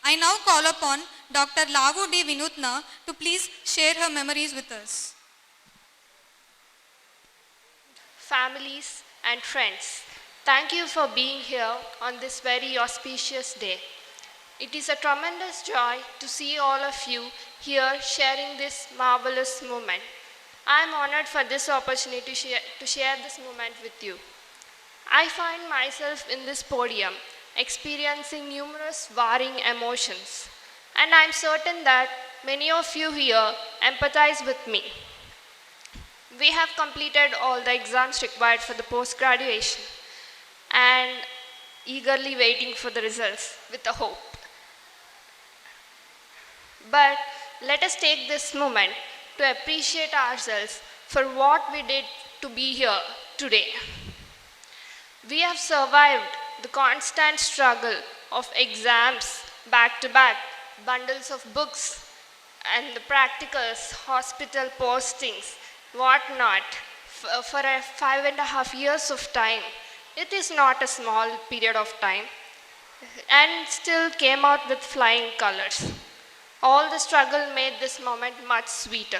I now call upon Dr. Lavu D. Vinutna to please share her memories with us. Families and friends, thank you for being here on this very auspicious day. It is a tremendous joy to see all of you here sharing this marvelous moment. I am honored for this opportunity to share this moment with you. I find myself in this podium experiencing numerous varying emotions, and I am certain that many of you here empathize with me. We have completed all the exams required for the post-graduation and eagerly waiting for the results with a hope. But let us take this moment to appreciate ourselves for what we did to be here today. We have survived the constant struggle of exams, back-to-back, bundles of books, and the practicals, hospital postings, whatnot, for 5.5 years of time. It is not a small period of time, and still came out with flying colors. All the struggle made this moment much sweeter.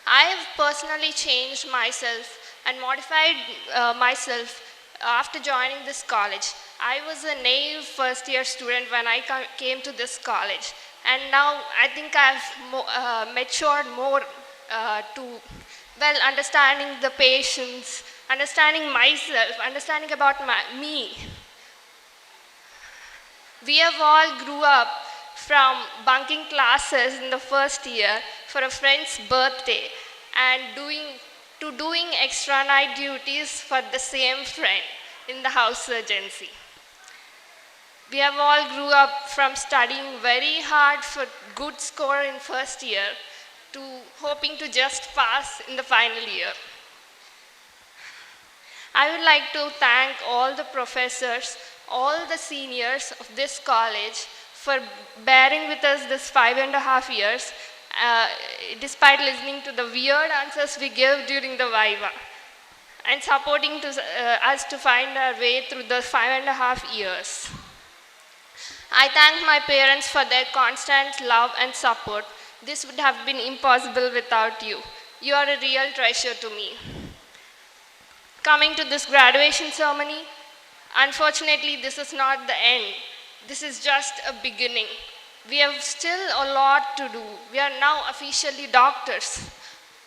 I have personally changed myself and modified myself after joining this college. I was a naive first year student when I came to this college, and now I think I've matured more to, well, understanding the patients, understanding myself, understanding about me. We have all grew up from bunking classes in the first year for a friend's birthday and doing extra night duties for the same friend in the house urgency. We have all grew up from studying very hard for good score in first year to hoping to just pass in the final year. I would like to thank all the professors, all the seniors of this college for bearing with us this 5.5 years, despite listening to the weird answers we give during the Viva, and supporting us to find our way through the 5.5 years. I thank my parents for their constant love and support. This would have been impossible without you. You are a real treasure to me. Coming to this graduation ceremony, unfortunately, this is not the end. This is just a beginning. We have still a lot to do. We are now officially doctors.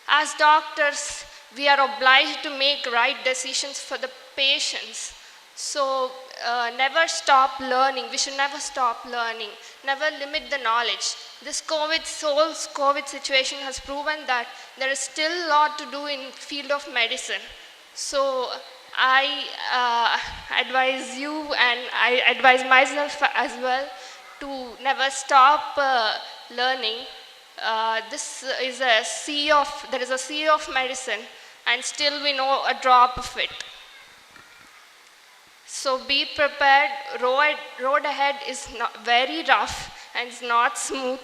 As doctors, we are obliged to make right decisions for the patients. So never stop learning. We should never stop learning. Never limit the knowledge. This COVID situation has proven that there is still a lot to do in the field of medicine. So I advise you, and I advise myself as well, to never stop learning. There is a sea of medicine, and still we know a drop of it. So be prepared. Road ahead is not very rough and it's not smooth.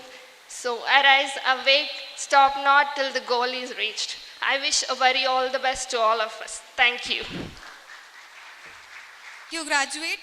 So arise, awake, stop not till the goal is reached. I wish a very all the best to all of us. Thank you. You graduate